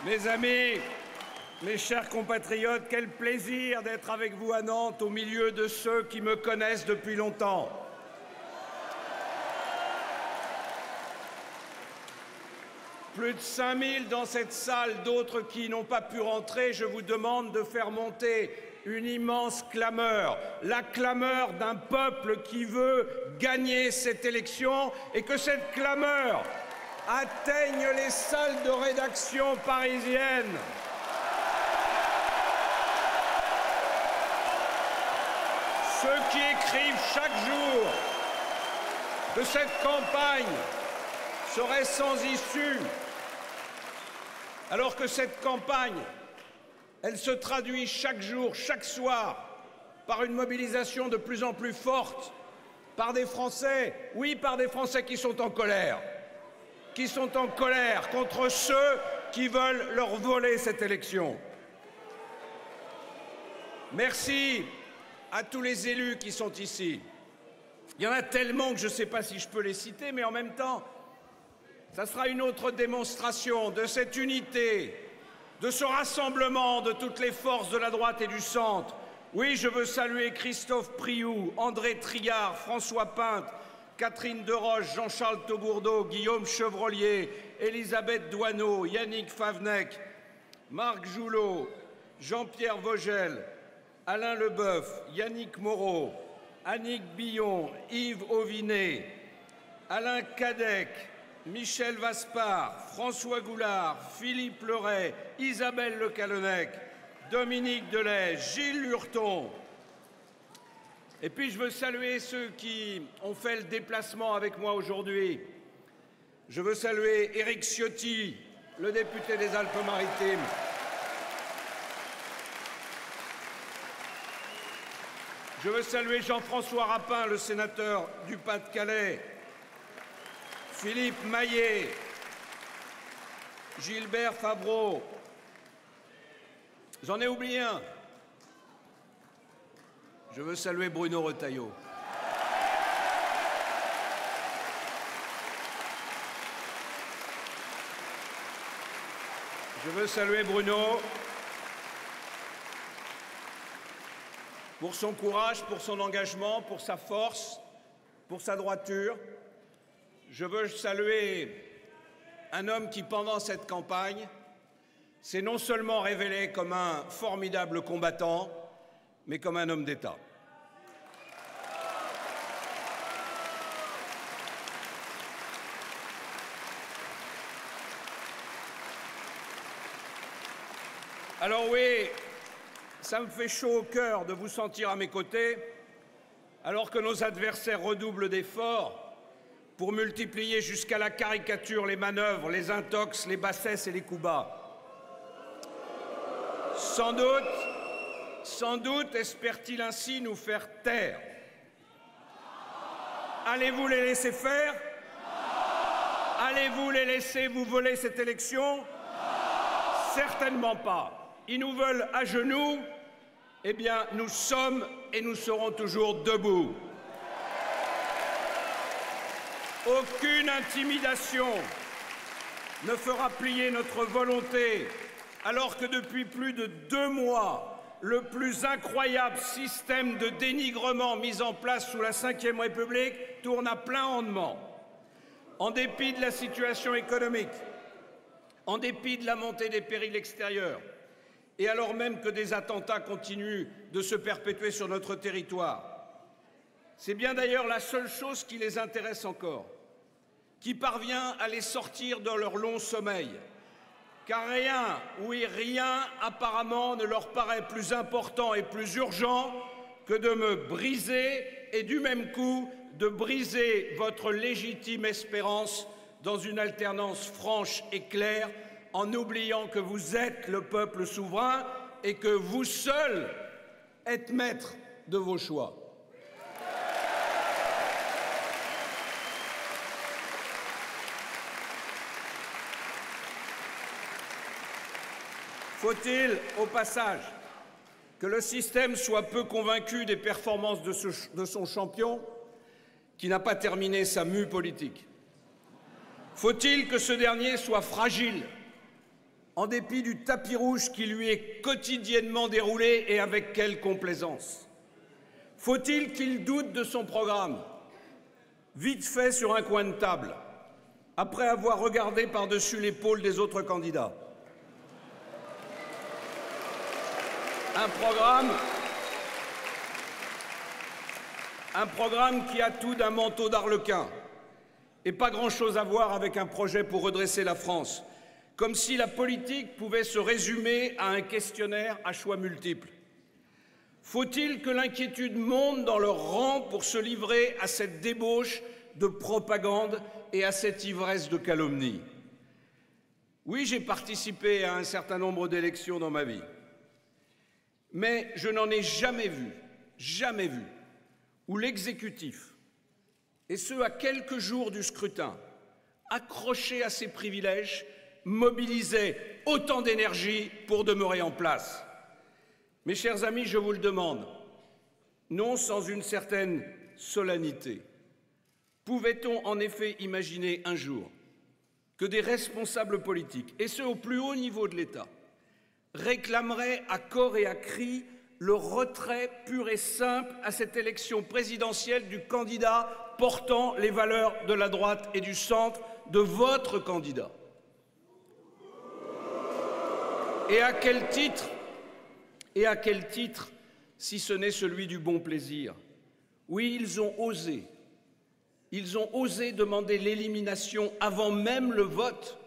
Mes amis, mes chers compatriotes, quel plaisir d'être avec vous à Nantes au milieu de ceux qui me connaissent depuis longtemps. Plus de 5000 dans cette salle, d'autres qui n'ont pas pu rentrer, je vous demande de faire monter une immense clameur, la clameur d'un peuple qui veut gagner cette élection et que cette clameur atteigne les salles de rédaction parisiennes. Ceux qui écrivent chaque jour que cette campagne serait sans issue, alors que cette campagne, elle se traduit chaque jour, chaque soir, par une mobilisation de plus en plus forte, par des Français, oui, par des Français qui sont en colère contre ceux qui veulent leur voler cette élection. Merci à tous les élus qui sont ici. Il y en a tellement que je ne sais pas si je peux les citer, mais en même temps, ça sera une autre démonstration de cette unité, de ce rassemblement de toutes les forces de la droite et du centre. Oui, je veux saluer Christophe Priou, André Triard, François Pinte, Catherine Deroche, Jean-Charles Taugourdeau, Guillaume Chevrollier, Elisabeth Doineau, Yannick Favennec, Marc Joulot, Jean-Pierre Vogel, Alain Leboeuf, Yannick Moreau, Annick Billon, Yves Auvinet, Alain Cadec, Michel Vaspart, François Goulard, Philippe Leray, Isabelle Le Callennec, Dominique Delay, Gilles Lurton. Et puis je veux saluer ceux qui ont fait le déplacement avec moi aujourd'hui. Je veux saluer Éric Ciotti, le député des Alpes-Maritimes. Je veux saluer Jean-François Rapin, le sénateur du Pas-de-Calais. Philippe Maillet, Gilbert Favreau. J'en ai oublié un. Je veux saluer Bruno Retailleau. Je veux saluer Bruno pour son courage, pour son engagement, pour sa force, pour sa droiture. Je veux saluer un homme qui, pendant cette campagne, s'est non seulement révélé comme un formidable combattant, mais comme un homme d'État. Alors oui, ça me fait chaud au cœur de vous sentir à mes côtés, alors que nos adversaires redoublent d'efforts pour multiplier jusqu'à la caricature les manœuvres, les intox, les bassesses et les coups bas. Sans doute espèrent-ils ainsi nous faire taire. Allez-vous les laisser faire? Allez-vous les laisser vous voler cette élection? Certainement pas. Ils nous veulent à genoux. Eh bien, nous sommes et nous serons toujours debout. Aucune intimidation ne fera plier notre volonté, alors que depuis plus de 2 mois, le plus incroyable système de dénigrement mis en place sous la Ve République tourne à plein rendement. En dépit de la situation économique, en dépit de la montée des périls extérieurs, et alors même que des attentats continuent de se perpétuer sur notre territoire. C'est bien d'ailleurs la seule chose qui les intéresse encore, qui parvient à les sortir de leur long sommeil. Car rien, oui rien, apparemment ne leur paraît plus important et plus urgent que de me briser et du même coup de briser votre légitime espérance dans une alternance franche et claire, en oubliant que vous êtes le peuple souverain et que vous seul êtes maître de vos choix. Faut-il, au passage, que le système soit peu convaincu des performances de son champion, qui n'a pas terminé sa mue politique? Faut-il que ce dernier soit fragile en dépit du tapis rouge qui lui est quotidiennement déroulé, et avec quelle complaisance? Faut-il qu'il doute de son programme, vite fait sur un coin de table, après avoir regardé par-dessus l'épaule des autres candidats? Un programme qui a tout d'un manteau d'arlequin et pas grand-chose à voir avec un projet pour redresser la France, comme si la politique pouvait se résumer à un questionnaire à choix multiples. Faut-il que l'inquiétude monte dans leur rang pour se livrer à cette débauche de propagande et à cette ivresse de calomnie? Oui, j'ai participé à un certain nombre d'élections dans ma vie, mais je n'en ai jamais vu, où l'exécutif, et ce à quelques jours du scrutin, accroché à ses privilèges, mobilisait autant d'énergie pour demeurer en place. Mes chers amis, je vous le demande, non sans une certaine solennité, pouvait-on en effet imaginer un jour que des responsables politiques, et ce au plus haut niveau de l'État, réclameraient à corps et à cri le retrait pur et simple à cette élection présidentielle du candidat portant les valeurs de la droite et du centre, de votre candidat? Et à quel titre, si ce n'est celui du bon plaisir? Oui, ils ont osé demander l'élimination avant même le vote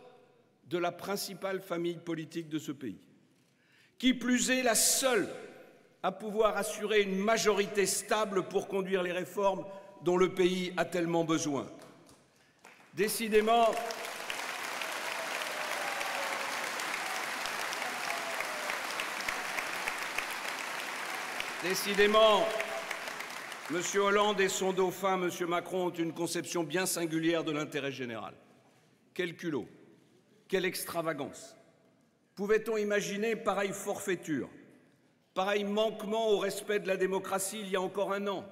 de la principale famille politique de ce pays. Qui plus est, la seule à pouvoir assurer une majorité stable pour conduire les réformes dont le pays a tellement besoin. Décidément, M. Hollande et son dauphin, M. Macron, ont une conception bien singulière de l'intérêt général. Quel culot, quelle extravagance! Pouvait-on imaginer pareille forfaiture, pareil manquement au respect de la démocratie il y a encore un an?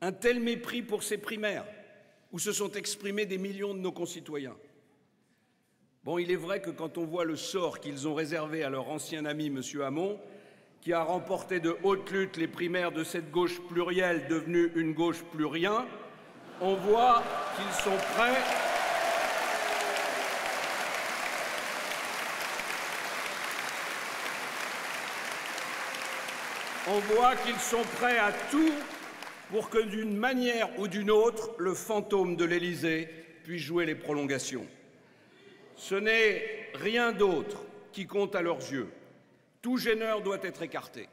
Un tel mépris pour ces primaires, où se sont exprimés des millions de nos concitoyens. Bon, il est vrai que quand on voit le sort qu'ils ont réservé à leur ancien ami, M. Hamon, qui a remporté de haute lutte les primaires de cette gauche plurielle devenue une gauche plus rien, on voit qu'ils sont prêts à tout pour que d'une manière ou d'une autre, le fantôme de l'Élysée puisse jouer les prolongations. Ce n'est rien d'autre qui compte à leurs yeux. Tout gêneur doit être écarté,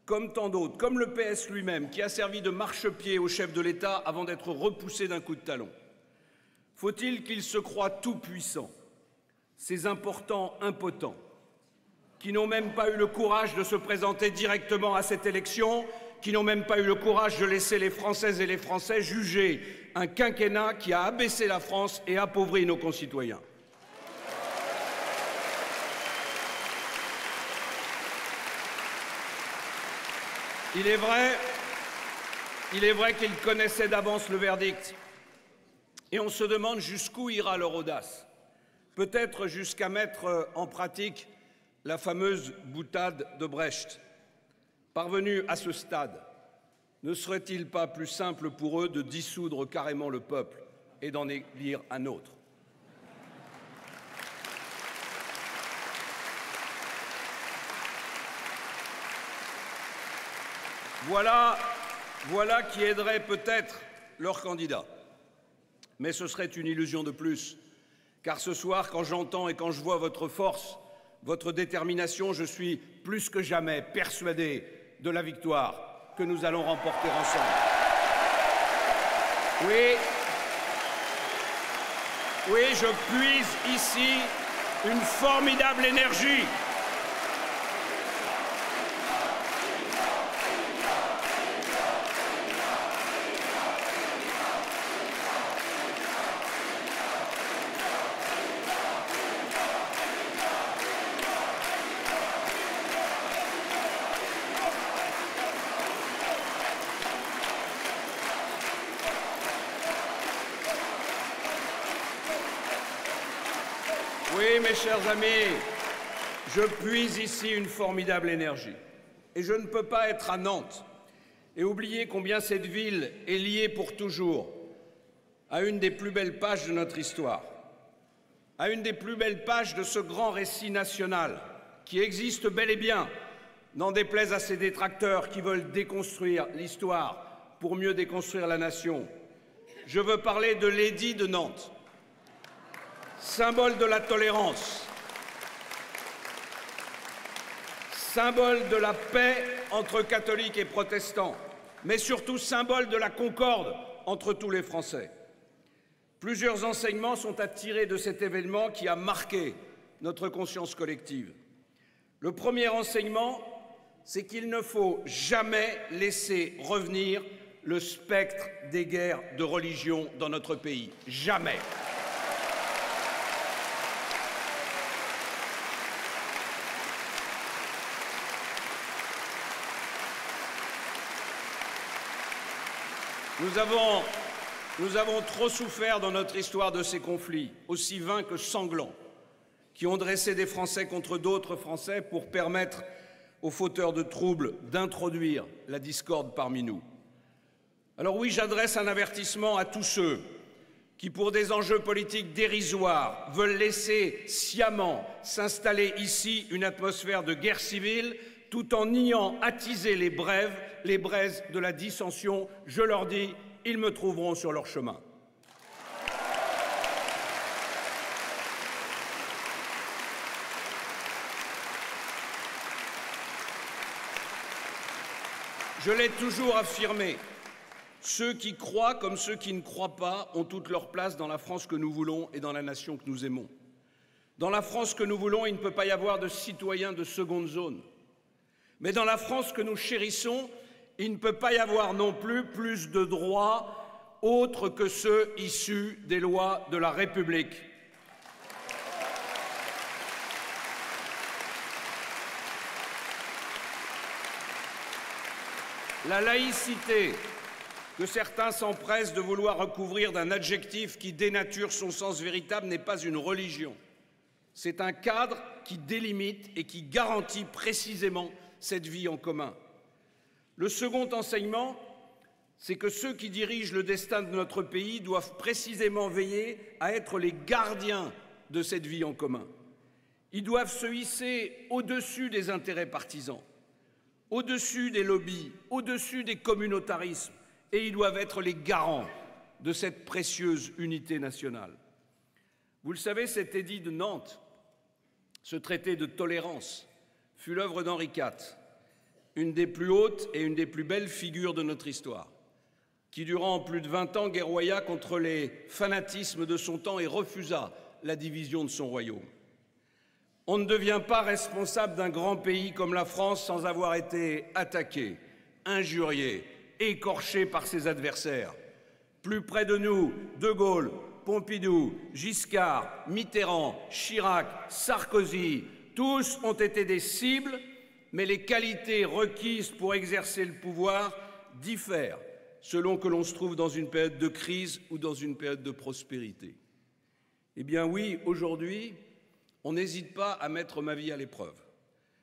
comme tant d'autres, comme le PS lui-même, qui a servi de marchepied au chef de l'État avant d'être repoussé d'un coup de talon. Faut-il qu'ils se croient tout-puissants, ces importants impotents, qui n'ont même pas eu le courage de se présenter directement à cette élection, qui n'ont même pas eu le courage de laisser les Françaises et les Français juger un quinquennat qui a abaissé la France et appauvri nos concitoyens. Il est vrai qu'ils connaissaient d'avance le verdict. Et on se demande jusqu'où ira leur audace. Peut-être jusqu'à mettre en pratique la fameuse boutade de Brecht. Parvenus à ce stade, ne serait-il pas plus simple pour eux de dissoudre carrément le peuple et d'en élire un autre? Voilà qui aiderait peut-être leur candidat. Mais ce serait une illusion de plus, car ce soir, quand j'entends et quand je vois votre force, votre détermination, je suis plus que jamais persuadé de la victoire que nous allons remporter ensemble. Oui, je puise ici une formidable énergie. Oui, mes chers amis, je puise ici une formidable énergie. Et je ne peux pas être à Nantes et oublier combien cette ville est liée pour toujours à une des plus belles pages de notre histoire, à une des plus belles pages de ce grand récit national qui existe bel et bien, n'en déplaise à ces détracteurs qui veulent déconstruire l'histoire pour mieux déconstruire la nation. Je veux parler de l'édit de Nantes, symbole de la tolérance, symbole de la paix entre catholiques et protestants, mais surtout symbole de la concorde entre tous les Français. Plusieurs enseignements sont à tirer de cet événement qui a marqué notre conscience collective. Le premier enseignement, c'est qu'il ne faut jamais laisser revenir le spectre des guerres de religion dans notre pays. Jamais. Nous avons trop souffert dans notre histoire de ces conflits, aussi vains que sanglants, qui ont dressé des Français contre d'autres Français pour permettre aux fauteurs de troubles d'introduire la discorde parmi nous. Alors oui, j'adresse un avertissement à tous ceux qui, pour des enjeux politiques dérisoires, veulent laisser sciemment s'installer ici une atmosphère de guerre civile, tout en niant attiser les braises de la dissension. Je leur dis, ils me trouveront sur leur chemin. Je l'ai toujours affirmé, ceux qui croient comme ceux qui ne croient pas ont toute leur place dans la France que nous voulons et dans la nation que nous aimons. Dans la France que nous voulons, il ne peut pas y avoir de citoyens de seconde zone. Mais dans la France que nous chérissons, il ne peut pas y avoir non plus de droits autres que ceux issus des lois de la République. La laïcité, que certains s'empressent de vouloir recouvrir d'un adjectif qui dénature son sens véritable, n'est pas une religion. C'est un cadre qui délimite et qui garantit précisément cette vie en commun. Le second enseignement, c'est que ceux qui dirigent le destin de notre pays doivent précisément veiller à être les gardiens de cette vie en commun. Ils doivent se hisser au-dessus des intérêts partisans, au-dessus des lobbies, au-dessus des communautarismes, et ils doivent être les garants de cette précieuse unité nationale. Vous le savez, cet édit de Nantes, ce traité de tolérance, fut l'œuvre d'Henri IV, une des plus hautes et une des plus belles figures de notre histoire, qui, durant plus de 20 ans, guerroya contre les fanatismes de son temps et refusa la division de son royaume. On ne devient pas responsable d'un grand pays comme la France sans avoir été attaqué, injurié, écorché par ses adversaires. Plus près de nous, De Gaulle, Pompidou, Giscard, Mitterrand, Chirac, Sarkozy, tous ont été des cibles, mais les qualités requises pour exercer le pouvoir diffèrent selon que l'on se trouve dans une période de crise ou dans une période de prospérité. Eh bien oui, aujourd'hui, on n'hésite pas à mettre ma vie à l'épreuve.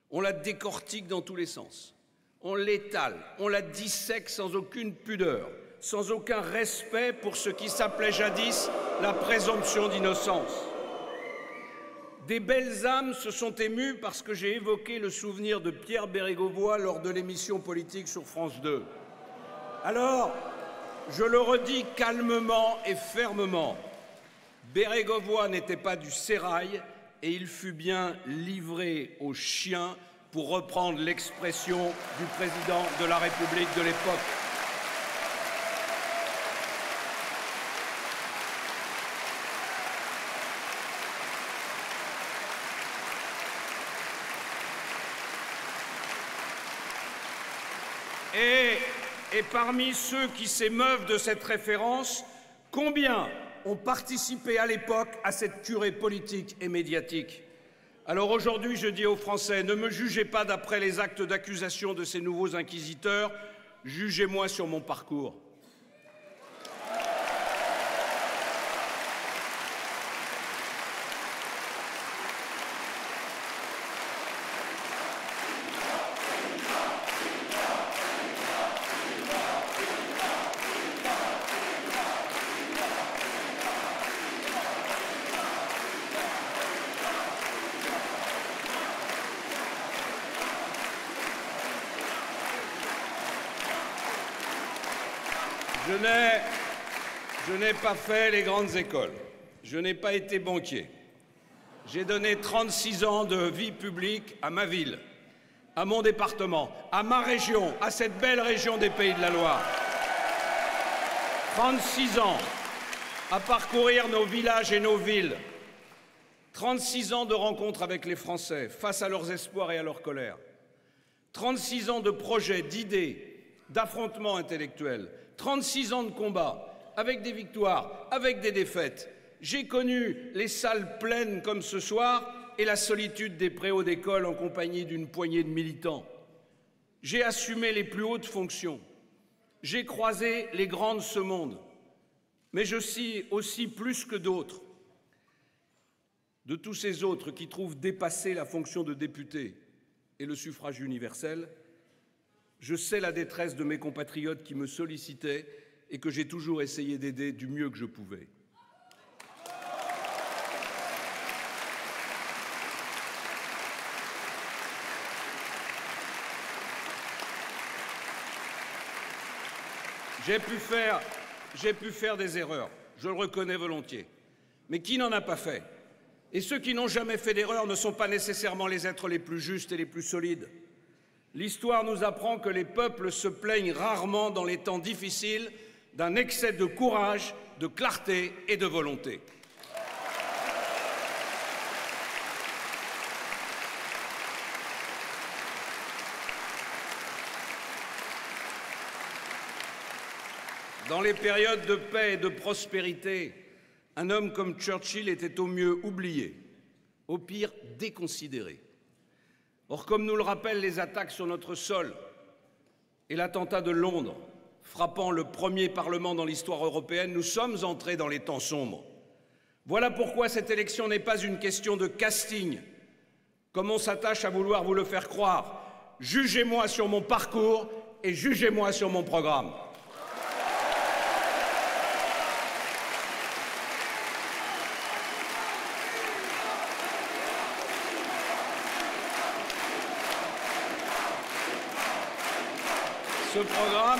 On la décortique dans tous les sens. On l'étale, on la dissèque sans aucune pudeur, sans aucun respect pour ce qui s'appelait jadis la présomption d'innocence. Des belles âmes se sont émues parce que j'ai évoqué le souvenir de Pierre Bérégovoy lors de l'émission politique sur France 2. Alors, je le redis calmement et fermement, Bérégovoy n'était pas du sérail et il fut bien livré aux chiens, pour reprendre l'expression du président de la République de l'époque. Et parmi ceux qui s'émeuvent de cette référence, combien ont participé à l'époque à cette curée politique et médiatique? Alors aujourd'hui, je dis aux Français, ne me jugez pas d'après les actes d'accusation de ces nouveaux inquisiteurs, jugez-moi sur mon parcours. Je n'ai pas fait les grandes écoles. Je n'ai pas été banquier. J'ai donné 36 ans de vie publique à ma ville, à mon département, à ma région, à cette belle région des Pays de la Loire. 36 ans à parcourir nos villages et nos villes. 36 ans de rencontres avec les Français face à leurs espoirs et à leur colère. 36 ans de projets, d'idées, d'affrontements intellectuels. 36 ans de combats, avec des victoires, avec des défaites. J'ai connu les salles pleines comme ce soir et la solitude des préaux d'école en compagnie d'une poignée de militants. J'ai assumé les plus hautes fonctions. J'ai croisé les grands de ce monde. Mais je sais aussi, plus que d'autres, de tous ces autres qui trouvent dépassée la fonction de député et le suffrage universel, je sais la détresse de mes compatriotes qui me sollicitaient et que j'ai toujours essayé d'aider du mieux que je pouvais. J'ai pu faire des erreurs, je le reconnais volontiers. Mais qui n'en a pas fait? Et ceux qui n'ont jamais fait d'erreur ne sont pas nécessairement les êtres les plus justes et les plus solides. L'histoire nous apprend que les peuples se plaignent rarement dans les temps difficiles d'un excès de courage, de clarté et de volonté. Dans les périodes de paix et de prospérité, un homme comme Churchill était au mieux oublié, au pire déconsidéré. Or, comme nous le rappellent les attaques sur notre sol et l'attentat de Londres, frappant le premier Parlement dans l'histoire européenne, nous sommes entrés dans les temps sombres. Voilà pourquoi cette élection n'est pas une question de casting, comme on s'attache à vouloir vous le faire croire. Jugez-moi sur mon parcours et jugez-moi sur mon programme. Ce programme,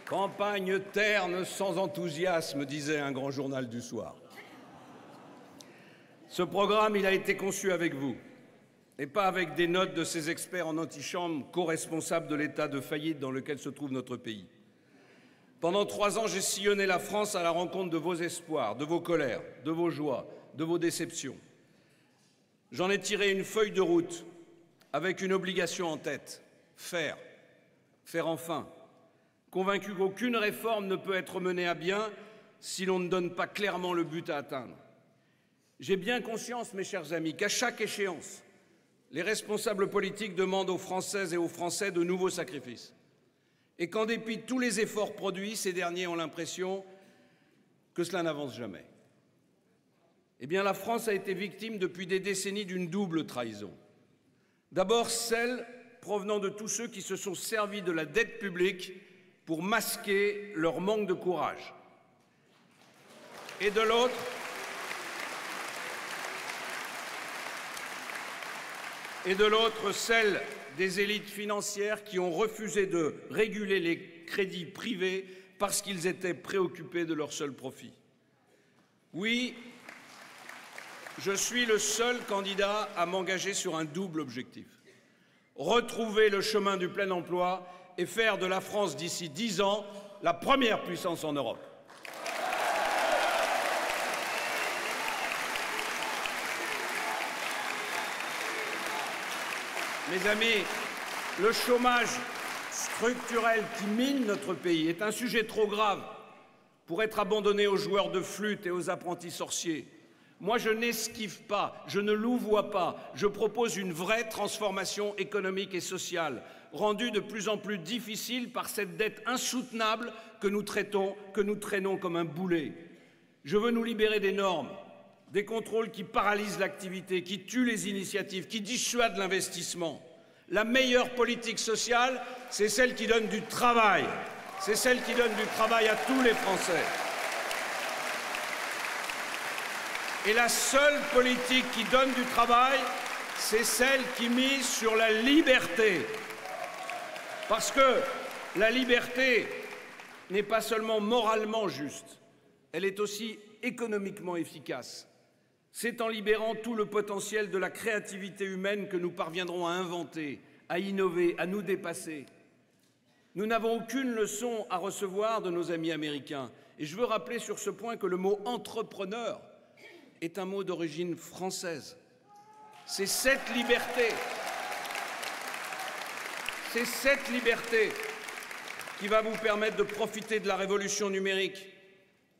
campagne terne sans enthousiasme, disait un grand journal du soir. Ce programme, il a été conçu avec vous. Et pas avec des notes de ces experts en antichambre, co-responsables de l'état de faillite dans lequel se trouve notre pays. Pendant 3 ans, j'ai sillonné la France à la rencontre de vos espoirs, de vos colères, de vos joies, de vos déceptions. J'en ai tiré une feuille de route avec une obligation en tête, faire enfin, convaincu qu'aucune réforme ne peut être menée à bien si l'on ne donne pas clairement le but à atteindre. J'ai bien conscience, mes chers amis, qu'à chaque échéance, les responsables politiques demandent aux Françaises et aux Français de nouveaux sacrifices. Et qu'en dépit de tous les efforts produits, ces derniers ont l'impression que cela n'avance jamais. Eh bien, la France a été victime depuis des décennies d'une double trahison. D'abord, celle provenant de tous ceux qui se sont servis de la dette publique pour masquer leur manque de courage. Et de l'autre, celle des élites financières qui ont refusé de réguler les crédits privés parce qu'ils étaient préoccupés de leur seul profit. Oui, je suis le seul candidat à m'engager sur un double objectif. Retrouver le chemin du plein emploi et faire de la France d'ici 10 ans la première puissance en Europe. Mes amis, le chômage structurel qui mine notre pays est un sujet trop grave pour être abandonné aux joueurs de flûte et aux apprentis sorciers. Moi, je n'esquive pas, je ne louvoie pas, je propose une vraie transformation économique et sociale, rendue de plus en plus difficile par cette dette insoutenable que nous traînons comme un boulet. Je veux nous libérer des normes, des contrôles qui paralysent l'activité, qui tuent les initiatives, qui dissuadent l'investissement. La meilleure politique sociale, c'est celle qui donne du travail. C'est celle qui donne du travail à tous les Français. Et la seule politique qui donne du travail, c'est celle qui mise sur la liberté. Parce que la liberté n'est pas seulement moralement juste, elle est aussi économiquement efficace. C'est en libérant tout le potentiel de la créativité humaine que nous parviendrons à inventer, à innover, à nous dépasser. Nous n'avons aucune leçon à recevoir de nos amis américains. Et je veux rappeler sur ce point que le mot « entrepreneur » est un mot d'origine française. C'est cette liberté qui va vous permettre de profiter de la révolution numérique.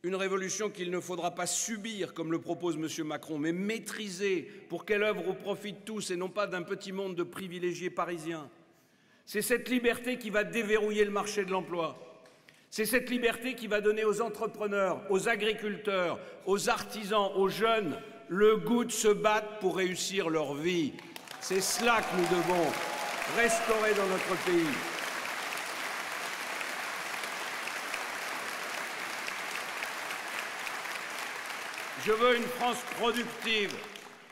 Une révolution qu'il ne faudra pas subir, comme le propose M. Macron, mais maîtriser pour qu'elle œuvre au profit de tous et non pas d'un petit monde de privilégiés parisiens. C'est cette liberté qui va déverrouiller le marché de l'emploi. C'est cette liberté qui va donner aux entrepreneurs, aux agriculteurs, aux artisans, aux jeunes, le goût de se battre pour réussir leur vie. C'est cela que nous devons restaurer dans notre pays. Je veux une France productive,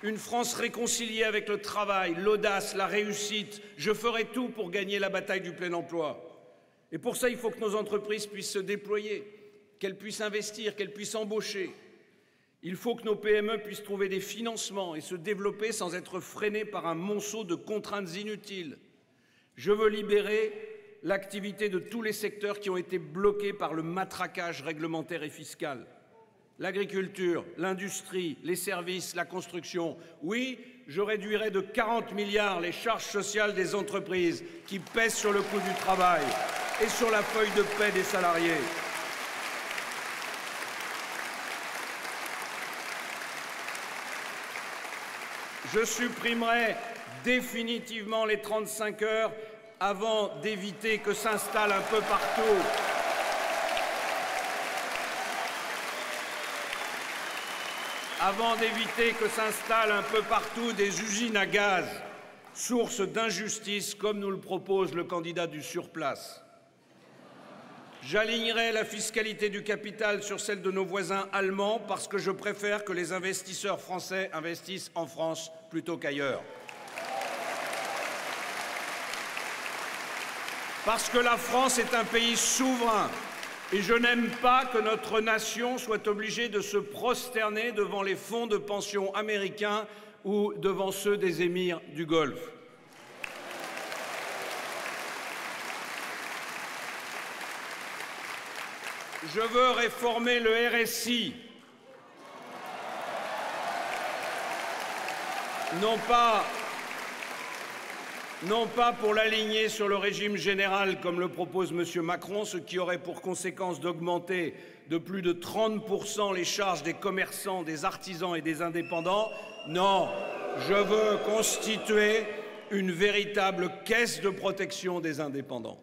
une France réconciliée avec le travail, l'audace, la réussite. Je ferai tout pour gagner la bataille du plein emploi. Et pour ça, il faut que nos entreprises puissent se déployer, qu'elles puissent investir, qu'elles puissent embaucher. Il faut que nos PME puissent trouver des financements et se développer sans être freinées par un monceau de contraintes inutiles. Je veux libérer l'activité de tous les secteurs qui ont été bloqués par le matraquage réglementaire et fiscal. L'agriculture, l'industrie, les services, la construction. Oui, je réduirai de 40 milliards les charges sociales des entreprises qui pèsent sur le coût du travail et sur la feuille de paie des salariés. Je supprimerai définitivement les 35 heures avant d'éviter que s'installe un peu partout des usines à gaz, source d'injustice, comme nous le propose le candidat du surplace. J'alignerai la fiscalité du capital sur celle de nos voisins allemands parce que je préfère que les investisseurs français investissent en France plutôt qu'ailleurs. Parce que la France est un pays souverain. Et je n'aime pas que notre nation soit obligée de se prosterner devant les fonds de pension américains ou devant ceux des émirs du Golfe. Je veux réformer le RSI, non pas pour l'aligner sur le régime général comme le propose M. Macron, ce qui aurait pour conséquence d'augmenter de plus de 30% les charges des commerçants, des artisans et des indépendants. Non, je veux constituer une véritable caisse de protection des indépendants.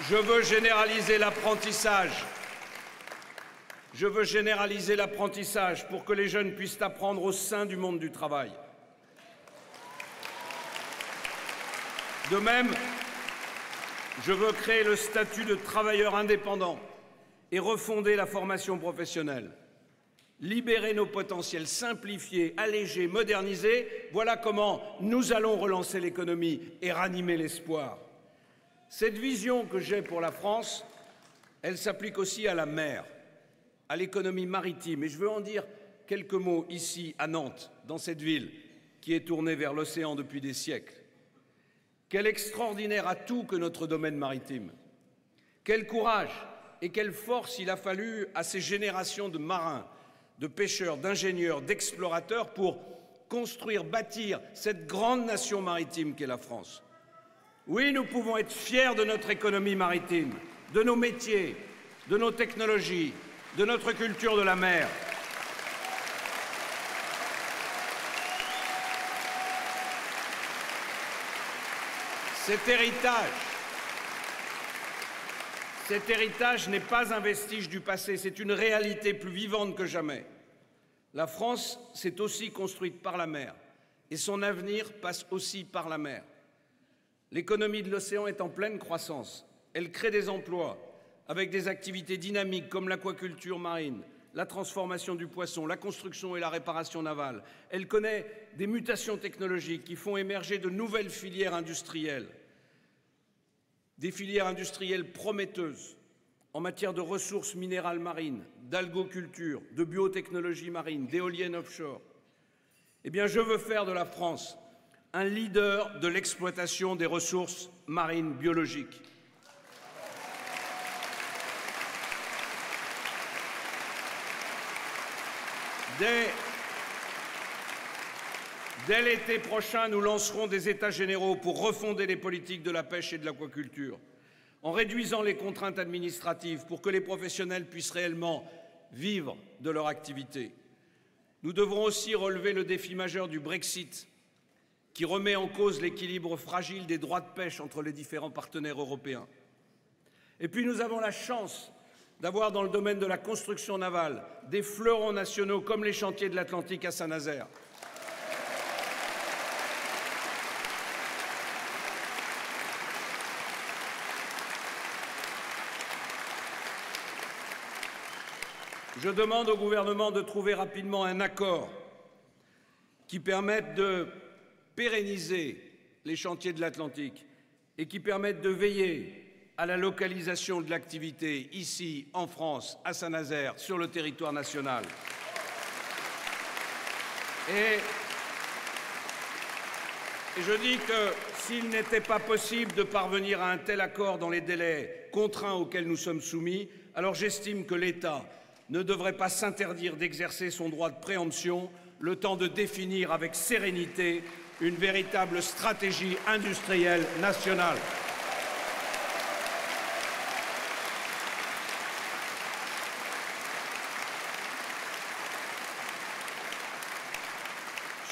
Je veux généraliser l'apprentissage. Je veux généraliser l'apprentissage pour que les jeunes puissent apprendre au sein du monde du travail. De même, je veux créer le statut de travailleur indépendant et refonder la formation professionnelle. Libérer nos potentiels, simplifier, alléger, moderniser, voilà comment nous allons relancer l'économie et ranimer l'espoir. Cette vision que j'ai pour la France, elle s'applique aussi à la mer, à l'économie maritime. Et je veux en dire quelques mots ici, à Nantes, dans cette ville qui est tournée vers l'océan depuis des siècles. Quel extraordinaire atout que notre domaine maritime. Quel courage et quelle force il a fallu à ces générations de marins, de pêcheurs, d'ingénieurs, d'explorateurs pour construire, bâtir cette grande nation maritime qu'est la France. Oui, nous pouvons être fiers de notre économie maritime, de nos métiers, de nos technologies, de notre culture de la mer. Cet héritage n'est pas un vestige du passé, c'est une réalité plus vivante que jamais. La France s'est aussi construite par la mer et son avenir passe aussi par la mer. L'économie de l'océan est en pleine croissance. Elle crée des emplois avec des activités dynamiques comme l'aquaculture marine, la transformation du poisson, la construction et la réparation navale. Elle connaît des mutations technologiques qui font émerger de nouvelles filières industrielles, des filières industrielles prometteuses en matière de ressources minérales marines, d'algoculture, de biotechnologie marine, d'éoliennes offshore. Eh bien, je veux faire de la France un leader de l'exploitation des ressources marines biologiques. Dès l'été prochain, nous lancerons des États généraux pour refonder les politiques de la pêche et de l'aquaculture, en réduisant les contraintes administratives pour que les professionnels puissent réellement vivre de leur activité. Nous devrons aussi relever le défi majeur du Brexit, qui remet en cause l'équilibre fragile des droits de pêche entre les différents partenaires européens. Et puis nous avons la chance d'avoir dans le domaine de la construction navale des fleurons nationaux comme les chantiers de l'Atlantique à Saint-Nazaire. Je demande au gouvernement de trouver rapidement un accord qui permette de pérenniser les chantiers de l'Atlantique et qui permette de veiller à la localisation de l'activité ici, en France, à Saint-Nazaire, sur le territoire national. Et je dis que s'il n'était pas possible de parvenir à un tel accord dans les délais contraints auxquels nous sommes soumis, alors j'estime que l'État ne devrait pas s'interdire d'exercer son droit de préemption le temps de définir avec sérénité une véritable stratégie industrielle nationale.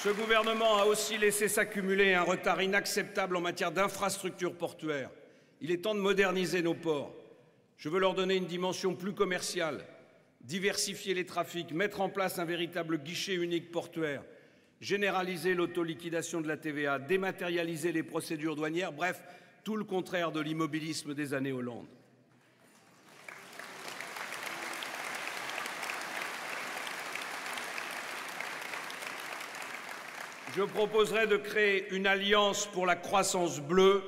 Ce gouvernement a aussi laissé s'accumuler un retard inacceptable en matière d'infrastructures portuaires. Il est temps de moderniser nos ports. Je veux leur donner une dimension plus commerciale, diversifier les trafics, mettre en place un véritable guichet unique portuaire, généraliser l'autoliquidation de la TVA, dématérialiser les procédures douanières, bref, tout le contraire de l'immobilisme des années Hollande. Je proposerai de créer une alliance pour la croissance bleue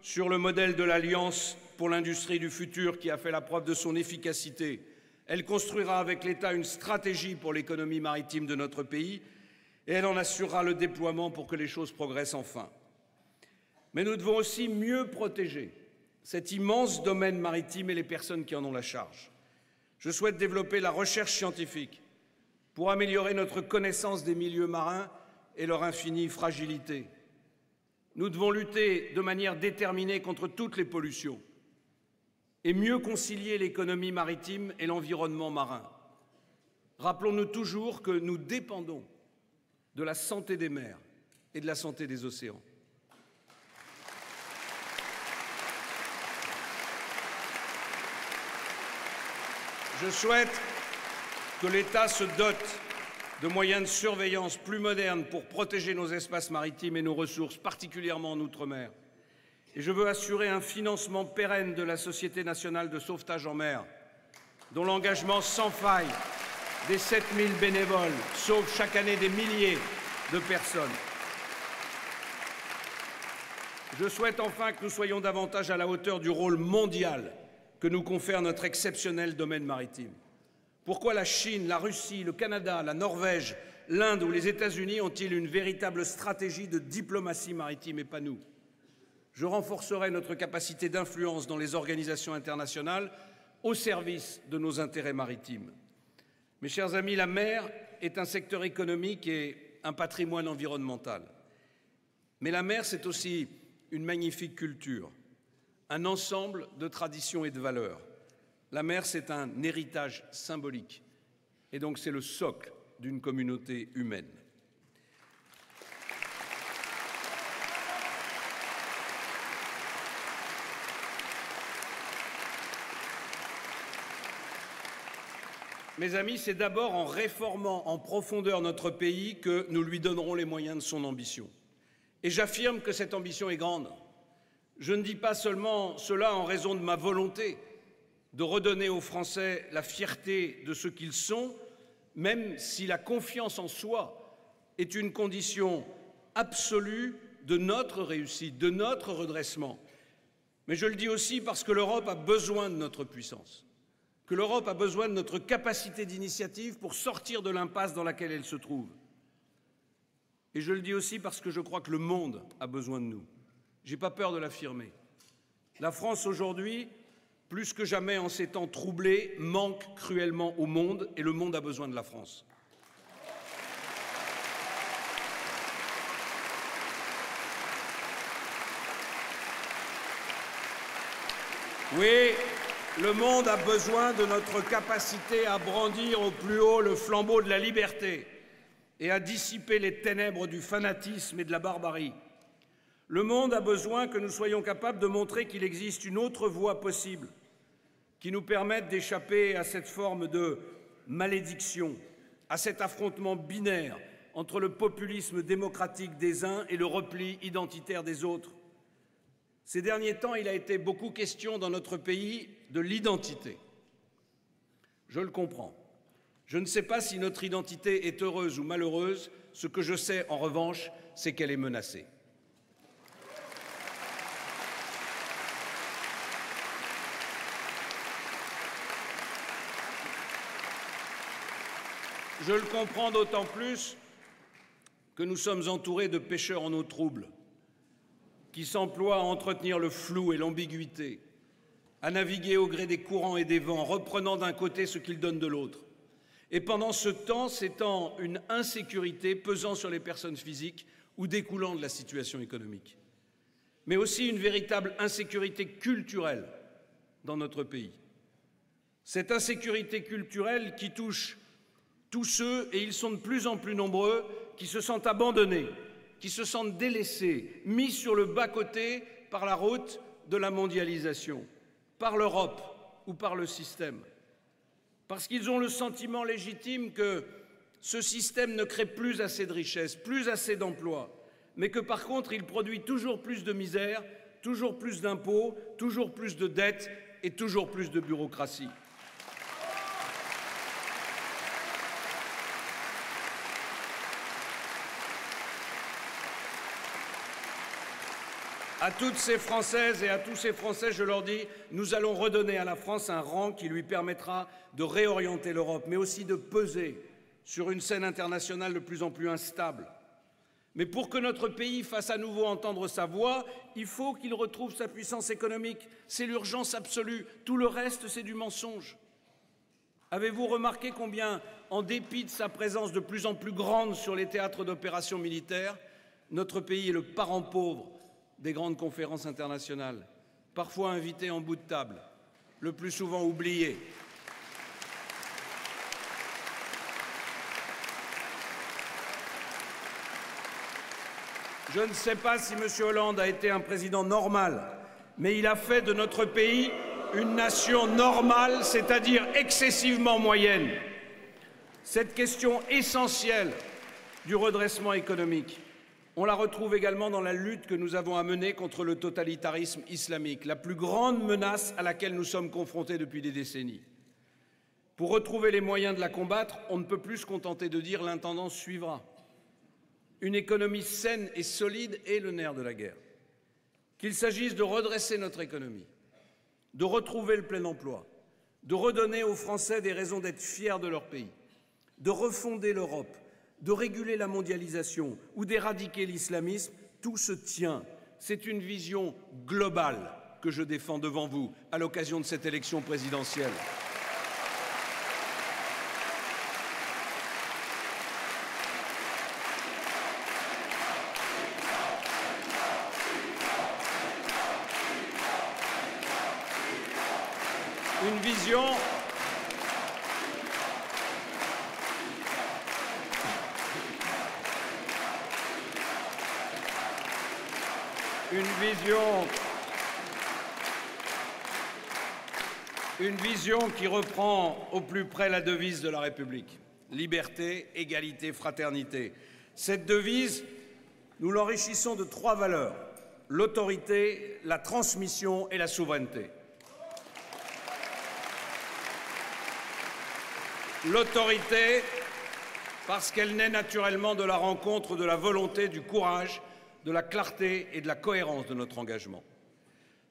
sur le modèle de l'Alliance pour l'industrie du futur qui a fait la preuve de son efficacité. Elle construira avec l'État une stratégie pour l'économie maritime de notre pays et elle en assurera le déploiement pour que les choses progressent enfin. Mais nous devons aussi mieux protéger cet immense domaine maritime et les personnes qui en ont la charge. Je souhaite développer la recherche scientifique pour améliorer notre connaissance des milieux marins et leur infinie fragilité. Nous devons lutter de manière déterminée contre toutes les pollutions et mieux concilier l'économie maritime et l'environnement marin. Rappelons-nous toujours que nous dépendons de la santé des mers et de la santé des océans. Je souhaite que l'État se dote de moyens de surveillance plus modernes pour protéger nos espaces maritimes et nos ressources, particulièrement en Outre-mer. Et je veux assurer un financement pérenne de la Société nationale de sauvetage en mer, dont l'engagement sans faille des 7000 bénévoles sauve chaque année des milliers de personnes. Je souhaite enfin que nous soyons davantage à la hauteur du rôle mondial que nous confère notre exceptionnel domaine maritime. Pourquoi la Chine, la Russie, le Canada, la Norvège, l'Inde ou les États-Unis ont-ils une véritable stratégie de diplomatie maritime et pas nous? Je renforcerai notre capacité d'influence dans les organisations internationales au service de nos intérêts maritimes. Mes chers amis, la mer est un secteur économique et un patrimoine environnemental. Mais la mer, c'est aussi une magnifique culture, un ensemble de traditions et de valeurs. La mer, c'est un héritage symbolique et donc c'est le socle d'une communauté humaine. Mes amis, c'est d'abord en réformant en profondeur notre pays que nous lui donnerons les moyens de son ambition. Et j'affirme que cette ambition est grande. Je ne dis pas seulement cela en raison de ma volonté de redonner aux Français la fierté de ce qu'ils sont, même si la confiance en soi est une condition absolue de notre réussite, de notre redressement. Mais je le dis aussi parce que l'Europe a besoin de notre puissance, que l'Europe a besoin de notre capacité d'initiative pour sortir de l'impasse dans laquelle elle se trouve. Et je le dis aussi parce que je crois que le monde a besoin de nous. Je n'ai pas peur de l'affirmer. La France aujourd'hui, plus que jamais en ces temps troublés, manque cruellement au monde et le monde a besoin de la France. Oui, le monde a besoin de notre capacité à brandir au plus haut le flambeau de la liberté et à dissiper les ténèbres du fanatisme et de la barbarie. Le monde a besoin que nous soyons capables de montrer qu'il existe une autre voie possible qui nous permette d'échapper à cette forme de malédiction, à cet affrontement binaire entre le populisme démocratique des uns et le repli identitaire des autres. Ces derniers temps, il a été beaucoup question dans notre pays de l'identité. Je le comprends. Je ne sais pas si notre identité est heureuse ou malheureuse. Ce que je sais, en revanche, c'est qu'elle est menacée. Je le comprends d'autant plus que nous sommes entourés de pêcheurs en eau trouble, qui s'emploient à entretenir le flou et l'ambiguïté, à naviguer au gré des courants et des vents, reprenant d'un côté ce qu'ils donnent de l'autre. Et pendant ce temps, s'étend une insécurité pesant sur les personnes physiques ou découlant de la situation économique, mais aussi une véritable insécurité culturelle dans notre pays. Cette insécurité culturelle qui touche tous ceux, et ils sont de plus en plus nombreux, qui se sentent abandonnés, qui se sentent délaissés, mis sur le bas-côté par la route de la mondialisation, par l'Europe ou par le système. Parce qu'ils ont le sentiment légitime que ce système ne crée plus assez de richesses, plus assez d'emplois, mais que par contre il produit toujours plus de misère, toujours plus d'impôts, toujours plus de dettes et toujours plus de bureaucratie. À toutes ces Françaises et à tous ces Français, je leur dis, nous allons redonner à la France un rang qui lui permettra de réorienter l'Europe, mais aussi de peser sur une scène internationale de plus en plus instable. Mais pour que notre pays fasse à nouveau entendre sa voix, il faut qu'il retrouve sa puissance économique. C'est l'urgence absolue. Tout le reste, c'est du mensonge. Avez-vous remarqué combien, en dépit de sa présence de plus en plus grande sur les théâtres d'opérations militaires, notre pays est le parent pauvre des grandes conférences internationales, parfois invité en bout de table, le plus souvent oublié. Je ne sais pas si M. Hollande a été un président normal, mais il a fait de notre pays une nation normale, c'est-à-dire excessivement moyenne. Cette question essentielle du redressement économique, on la retrouve également dans la lutte que nous avons à mener contre le totalitarisme islamique, la plus grande menace à laquelle nous sommes confrontés depuis des décennies. Pour retrouver les moyens de la combattre, on ne peut plus se contenter de dire « l'intendance suivra ». Une économie saine et solide est le nerf de la guerre. Qu'il s'agisse de redresser notre économie, de retrouver le plein emploi, de redonner aux Français des raisons d'être fiers de leur pays, de refonder l'Europe, de réguler la mondialisation ou d'éradiquer l'islamisme, tout se tient. C'est une vision globale que je défends devant vous à l'occasion de cette élection présidentielle. Une vision Une vision qui reprend au plus près la devise de la République. Liberté, égalité, fraternité. Cette devise, nous l'enrichissons de 3 valeurs: l'autorité, la transmission et la souveraineté. L'autorité, parce qu'elle naît naturellement de la rencontre de la volonté, du courage, de la clarté et de la cohérence de notre engagement.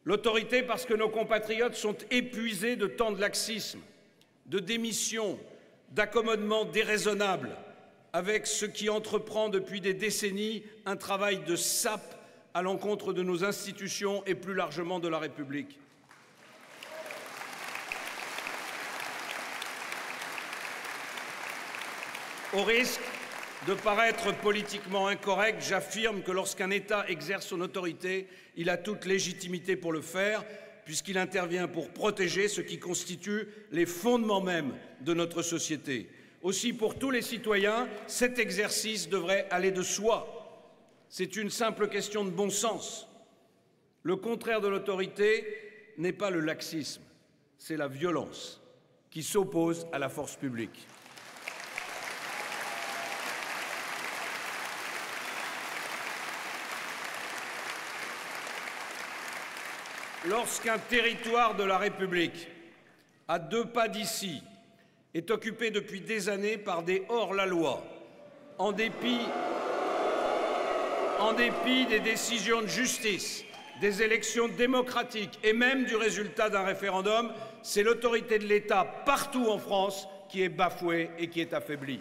L'autorité, parce que nos compatriotes sont épuisés de tant de laxisme, de démission, d'accommodement déraisonnable, avec ce qui entreprend depuis des décennies un travail de sape à l'encontre de nos institutions et plus largement de la République. Au risque de paraître politiquement incorrect, j'affirme que lorsqu'un État exerce son autorité, il a toute légitimité pour le faire, puisqu'il intervient pour protéger ce qui constitue les fondements mêmes de notre société. Aussi, pour tous les citoyens, cet exercice devrait aller de soi. C'est une simple question de bon sens. Le contraire de l'autorité n'est pas le laxisme, c'est la violence qui s'oppose à la force publique. Lorsqu'un territoire de la République, à 2 pas d'ici, est occupé depuis des années par des hors-la-loi, en dépit des décisions de justice, des élections démocratiques et même du résultat d'un référendum, c'est l'autorité de l'État partout en France qui est bafouée et qui est affaiblie.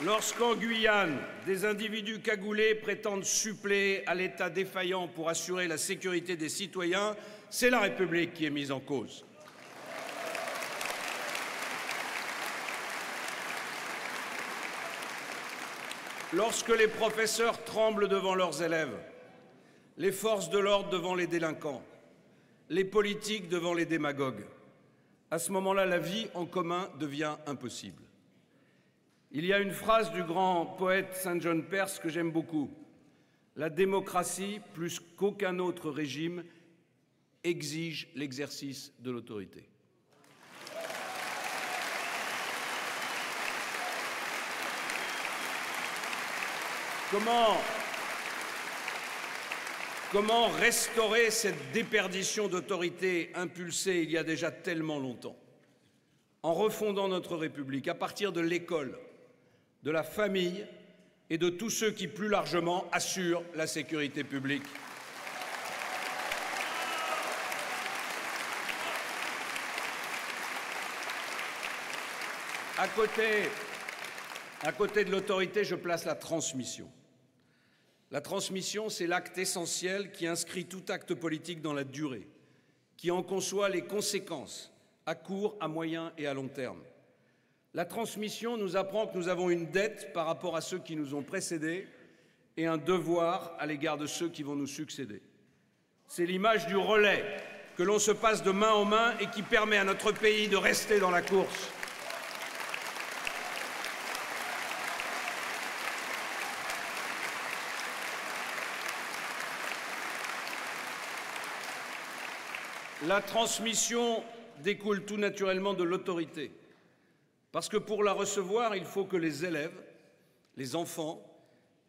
Lorsqu'en Guyane, des individus cagoulés prétendent suppléer à l'État défaillant pour assurer la sécurité des citoyens, c'est la République qui est mise en cause. Lorsque les professeurs tremblent devant leurs élèves, les forces de l'ordre devant les délinquants, les politiques devant les démagogues, à ce moment-là, la vie en commun devient impossible. Il y a une phrase du grand poète Saint John Perse que j'aime beaucoup. La démocratie, plus qu'aucun autre régime, exige l'exercice de l'autorité. Comment restaurer cette déperdition d'autorité impulsée il y a déjà tellement longtemps? En refondant notre République à partir de l'école, de la famille et de tous ceux qui, plus largement, assurent la sécurité publique. À côté de l'autorité, je place la transmission. La transmission, c'est l'acte essentiel qui inscrit tout acte politique dans la durée, qui en conçoit les conséquences à court, à moyen et à long terme. La transmission nous apprend que nous avons une dette par rapport à ceux qui nous ont précédés et un devoir à l'égard de ceux qui vont nous succéder. C'est l'image du relais que l'on se passe de main en main et qui permet à notre pays de rester dans la course. La transmission découle tout naturellement de l'autorité. Parce que pour la recevoir, il faut que les élèves, les enfants,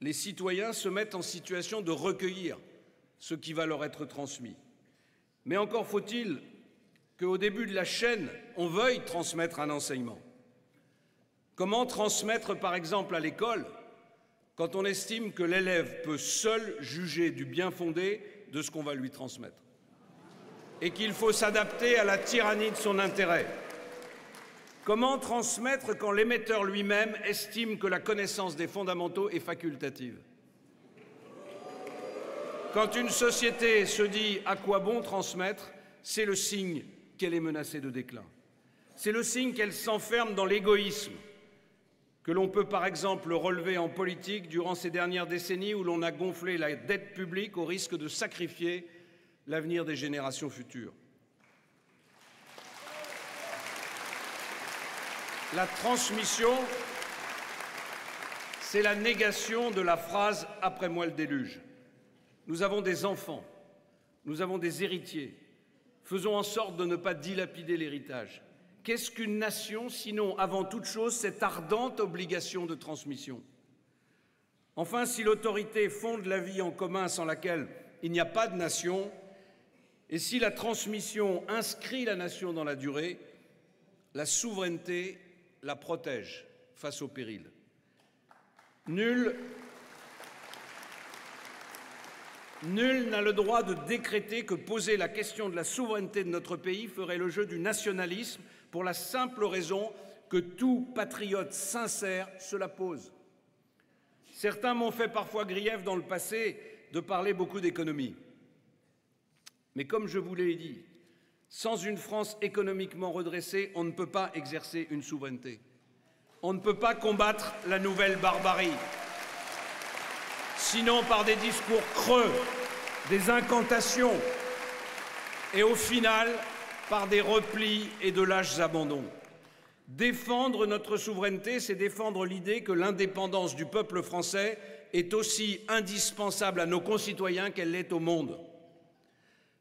les citoyens se mettent en situation de recueillir ce qui va leur être transmis. Mais encore faut-il qu'au début de la chaîne, on veuille transmettre un enseignement. Comment transmettre, par exemple, à l'école, quand on estime que l'élève peut seul juger du bien-fondé de ce qu'on va lui transmettre et qu'il faut s'adapter à la tyrannie de son intérêt? Comment transmettre quand l'émetteur lui-même estime que la connaissance des fondamentaux est facultative? Quand une société se dit « à quoi bon transmettre ?», c'est le signe qu'elle est menacée de déclin. C'est le signe qu'elle s'enferme dans l'égoïsme, que l'on peut par exemple relever en politique durant ces dernières décennies où l'on a gonflé la dette publique au risque de sacrifier l'avenir des générations futures. La transmission, c'est la négation de la phrase « après moi le déluge ». Nous avons des enfants, nous avons des héritiers. Faisons en sorte de ne pas dilapider l'héritage. Qu'est-ce qu'une nation, sinon, avant toute chose, cette ardente obligation de transmission? Enfin, si l'autorité fonde la vie en commun sans laquelle il n'y a pas de nation, et si la transmission inscrit la nation dans la durée, la souveraineté la protège face au péril. Nul n'a le droit de décréter que poser la question de la souveraineté de notre pays ferait le jeu du nationalisme pour la simple raison que tout patriote sincère se la pose. Certains m'ont fait parfois grief dans le passé de parler beaucoup d'économie. Mais comme je vous l'ai dit, sans une France économiquement redressée, on ne peut pas exercer une souveraineté. On ne peut pas combattre la nouvelle barbarie. Sinon par des discours creux, des incantations et au final par des replis et de lâches abandons. Défendre notre souveraineté, c'est défendre l'idée que l'indépendance du peuple français est aussi indispensable à nos concitoyens qu'elle l'est au monde.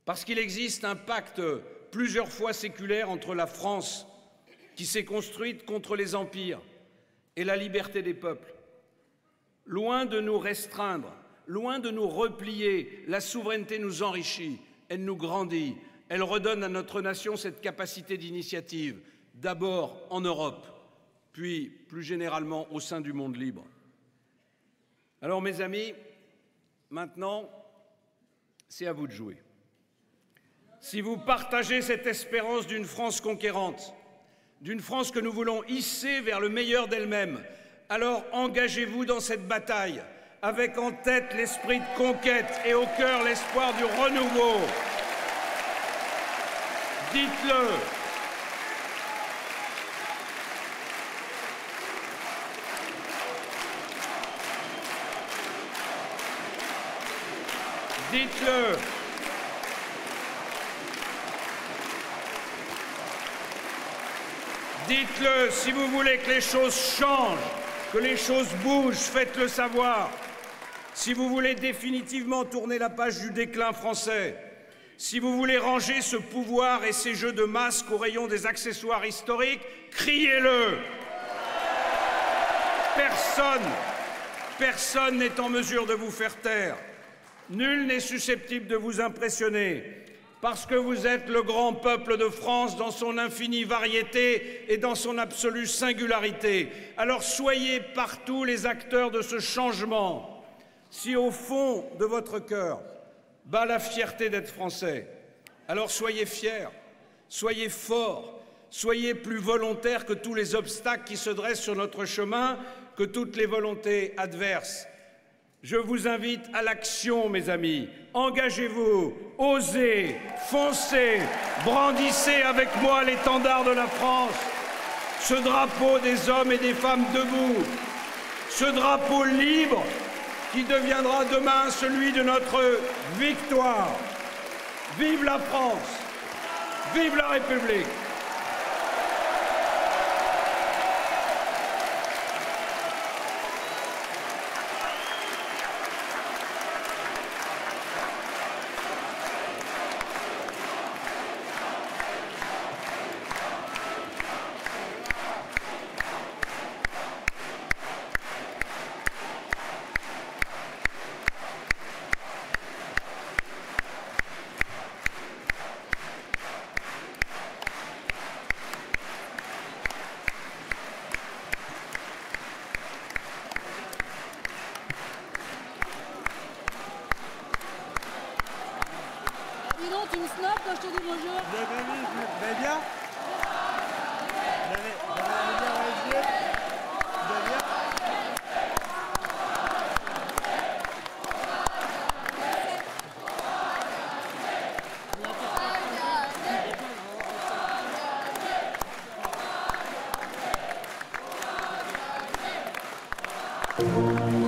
Parce qu'il existe un pacte plusieurs fois séculaire entre la France, qui s'est construite contre les empires, et la liberté des peuples. Loin de nous restreindre, loin de nous replier, la souveraineté nous enrichit, elle nous grandit, elle redonne à notre nation cette capacité d'initiative, d'abord en Europe, puis plus généralement au sein du monde libre. Alors mes amis, maintenant, c'est à vous de jouer. Si vous partagez cette espérance d'une France conquérante, d'une France que nous voulons hisser vers le meilleur d'elle-même, alors engagez-vous dans cette bataille, avec en tête l'esprit de conquête et au cœur l'espoir du renouveau. Dites-le. Dites-le. Dites-le, si vous voulez que les choses changent, que les choses bougent, faites-le savoir. Si vous voulez définitivement tourner la page du déclin français, si vous voulez ranger ce pouvoir et ces jeux de masques au rayon des accessoires historiques, criez-le. Personne n'est en mesure de vous faire taire. Nul n'est susceptible de vous impressionner. Parce que vous êtes le grand peuple de France dans son infinie variété et dans son absolue singularité. Alors soyez partout les acteurs de ce changement. Si au fond de votre cœur bat la fierté d'être français, alors soyez fiers, soyez forts, soyez plus volontaires que tous les obstacles qui se dressent sur notre chemin, que toutes les volontés adverses. Je vous invite à l'action, mes amis. Engagez-vous, osez, foncez, brandissez avec moi l'étendard de la France, ce drapeau des hommes et des femmes debout, ce drapeau libre qui deviendra demain celui de notre victoire. Vive la France, vive la République. Tu me snaps quand je te dis bonjour? Vous allez bien? Vous allez bien dans les yeux? Vous allez bien?